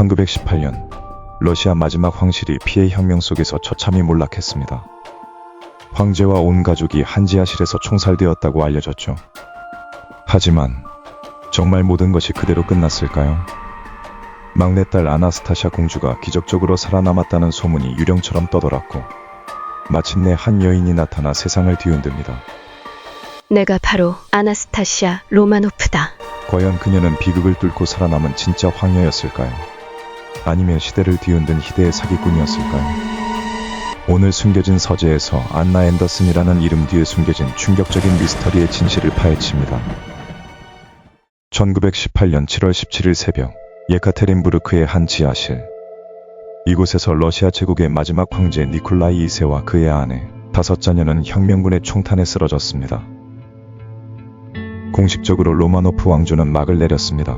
1918년 러시아 마지막 황실이 피해 혁명 속에서 처참히 몰락했습니다. 황제와 온 가족이 한 지하실에서 총살되었다고 알려졌죠. 하지만 정말 모든 것이 그대로 끝났을까요? 막내딸 아나스타샤 공주가 기적적으로 살아남았다는 소문이 유령처럼 떠돌았고 마침내 한 여인이 나타나 세상을 뒤흔듭니다. 내가 바로 아나스타시아 로마노프다. 과연 그녀는 비극을 뚫고 살아남은 진짜 황녀였을까요? 아니면 시대를 뒤흔든 희대의 사기꾼이었을까요? 오늘 숨겨진 서재에서 안나 앤더슨이라는 이름 뒤에 숨겨진 충격적인 미스터리의 진실을 파헤칩니다. 1918년 7월 17일 새벽 예카테린부르크의 한 지하실. 이곳에서 러시아 제국의 마지막 황제 니콜라이 2세와 그의 아내 5자녀는 혁명군의 총탄에 쓰러졌습니다. 공식적으로 로마노프 왕조는 막을 내렸습니다.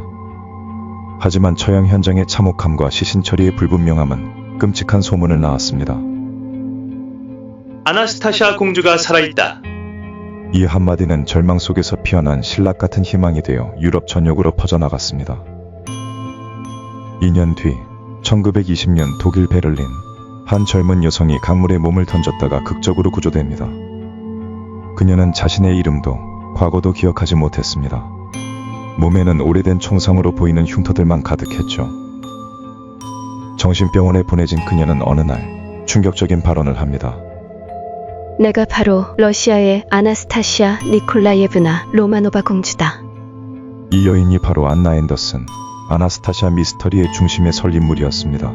하지만 처형 현장의 참혹함과 시신 처리의 불분명함은 끔찍한 소문을 낳았습니다. 아나스타샤 공주가 살아있다. 이 한마디는 절망 속에서 피어난 신락 같은 희망이 되어 유럽 전역으로 퍼져나갔습니다. 2년 뒤 1920년 독일 베를린, 한 젊은 여성이 강물에 몸을 던졌다가 극적으로 구조됩니다. 그녀는 자신의 이름도 과거도 기억하지 못했습니다. 몸에는 오래된 총상으로 보이는 흉터들만 가득했죠. 정신병원에 보내진 그녀는 어느 날 충격적인 발언을 합니다. 내가 바로 러시아의 아나스타시아 니콜라예브나 로마노바 공주다. 이 여인이 바로 안나 앤더슨, 아나스타샤 미스터리의 중심에 설 인물이었습니다.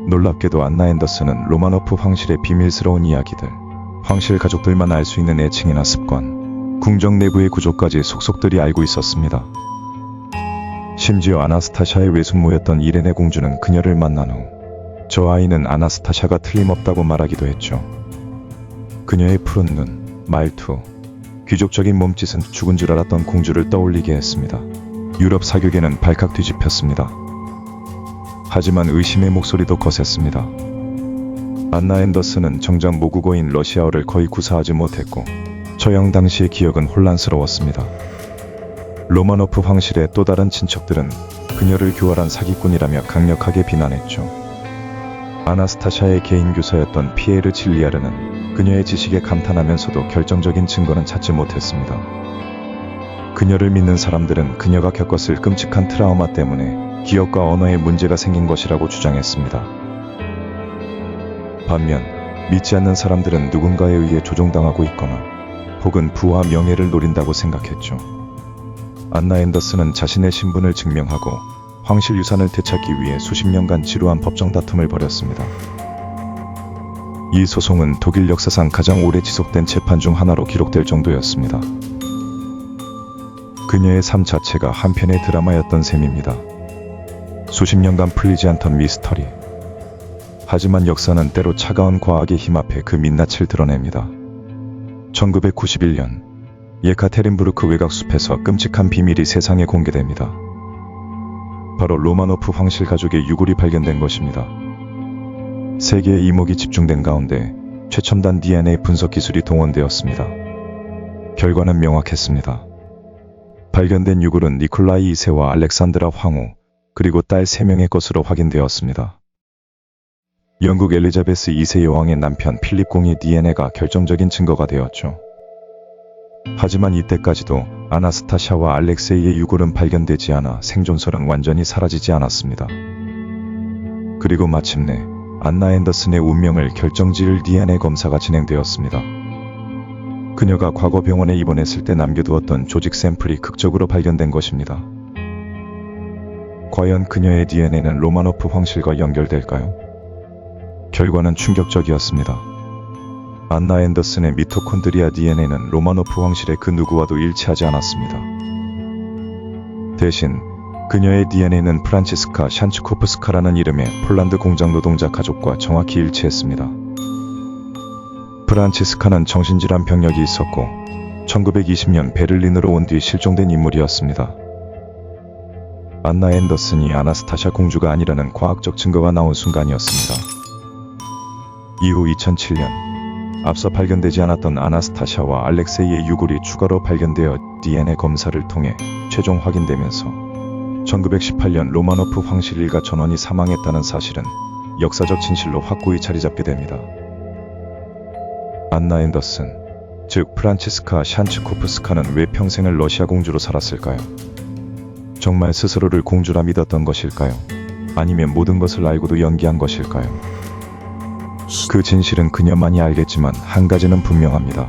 놀랍게도 안나 앤더슨은 로마노프 황실의 비밀스러운 이야기들, 황실 가족들만 알 수 있는 애칭이나 습관, 궁정 내부의 구조까지 속속들이 알고 있었습니다. 심지어 아나스타샤의 외숙모였던 이레네 공주는 그녀를 만난 후 저 아이는 아나스타샤가 틀림없다고 말하기도 했죠. 그녀의 푸른 눈, 말투, 귀족적인 몸짓은 죽은 줄 알았던 공주를 떠올리게 했습니다. 유럽 사교계는 발칵 뒤집혔습니다. 하지만 의심의 목소리도 거셌습니다. 안나 앤더슨은 정작 모국어인 러시아어를 거의 구사하지 못했고 처형 당시의 기억은 혼란스러웠습니다. 로마노프 황실의 또 다른 친척들은 그녀를 교활한 사기꾼이라며 강력하게 비난했죠. 아나스타샤의 개인 교사였던 피에르 칠리아르는 그녀의 지식에 감탄하면서도 결정적인 증거는 찾지 못했습니다. 그녀를 믿는 사람들은 그녀가 겪었을 끔찍한 트라우마 때문에 기억과 언어에 문제가 생긴 것이라고 주장했습니다. 반면 믿지 않는 사람들은 누군가에 의해 조종당하고 있거나 혹은 부와 명예를 노린다고 생각했죠. 안나 앤더슨은 자신의 신분을 증명하고 황실 유산을 되찾기 위해 수십 년간 지루한 법정 다툼을 벌였습니다. 이 소송은 독일 역사상 가장 오래 지속된 재판 중 하나로 기록될 정도였습니다. 그녀의 삶 자체가 한편의 드라마였던 셈입니다. 수십 년간 풀리지 않던 미스터리. 하지만 역사는 때로 차가운 과학의 힘 앞에 그 민낯을 드러냅니다. 1991년 예카테린부르크 외곽숲에서 끔찍한 비밀이 세상에 공개됩니다. 바로 로마노프 황실 가족의 유골이 발견된 것입니다. 세계의 이목이 집중된 가운데 최첨단 DNA 분석 기술이 동원되었습니다. 결과는 명확했습니다. 발견된 유골은 니콜라이 2세와 알렉산드라 황후, 그리고 딸 3명의 것으로 확인되었습니다. 영국 엘리자베스 2세 여왕의 남편 필립 공의 DNA가 결정적인 증거가 되었죠. 하지만 이때까지도 아나스타샤와 알렉세이의 유골은 발견되지 않아 생존설은 완전히 사라지지 않았습니다. 그리고 마침내 안나 앤더슨의 운명을 결정지을 DNA 검사가 진행되었습니다. 그녀가 과거 병원에 입원했을 때 남겨두었던 조직 샘플이 극적으로 발견된 것입니다. 과연 그녀의 DNA는 로마노프 황실과 연결될까요? 결과는 충격적이었습니다. 안나 앤더슨의 미토콘드리아 DNA는 로마노프 황실의 그 누구와도 일치하지 않았습니다. 대신 그녀의 DNA는 프란치스카 샨츠코프스카라는 이름의 폴란드 공장 노동자 가족과 정확히 일치했습니다. 프란치스카는 정신질환 병력이 있었고 1920년 베를린으로 온 뒤 실종된 인물이었습니다. 안나 앤더슨이 아나스타샤 공주가 아니라는 과학적 증거가 나온 순간이었습니다. 이후 2007년 앞서 발견되지 않았던 아나스타샤와 알렉세이의 유골이 추가로 발견되어 DNA 검사를 통해 최종 확인되면서 1918년 로마노프 황실 일가 전원이 사망했다는 사실은 역사적 진실로 확고히 자리 잡게 됩니다. 안나 앤더슨, 즉 프란치스카 샨츠코프스카는 왜 평생을 러시아 공주로 살았을까요? 정말 스스로를 공주라 믿었던 것일까요? 아니면 모든 것을 알고도 연기한 것일까요? 그 진실은 그녀만이 알겠지만 한 가지는 분명합니다.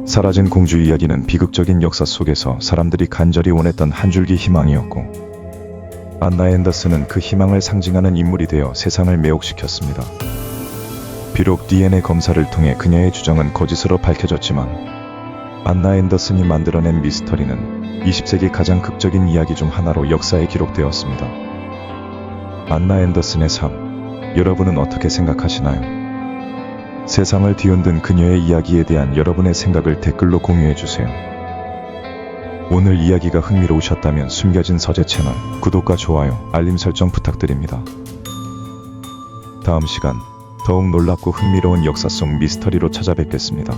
사라진 공주 이야기는 비극적인 역사 속에서 사람들이 간절히 원했던 한 줄기 희망이었고, 안나 앤더슨은 그 희망을 상징하는 인물이 되어 세상을 매혹시켰습니다. 비록 DNA 검사를 통해 그녀의 주장은 거짓으로 밝혀졌지만, 안나 앤더슨이 만들어낸 미스터리는 20세기 가장 극적인 이야기 중 하나로 역사에 기록되었습니다. 안나 앤더슨의 삶, 여러분은 어떻게 생각하시나요? 세상을 뒤흔든 그녀의 이야기에 대한 여러분의 생각을 댓글로 공유해주세요. 오늘 이야기가 흥미로우셨다면 숨겨진 서재 채널 구독과 좋아요, 알림 설정 부탁드립니다. 다음 시간 더욱 놀랍고 흥미로운 역사 속 미스터리로 찾아뵙겠습니다.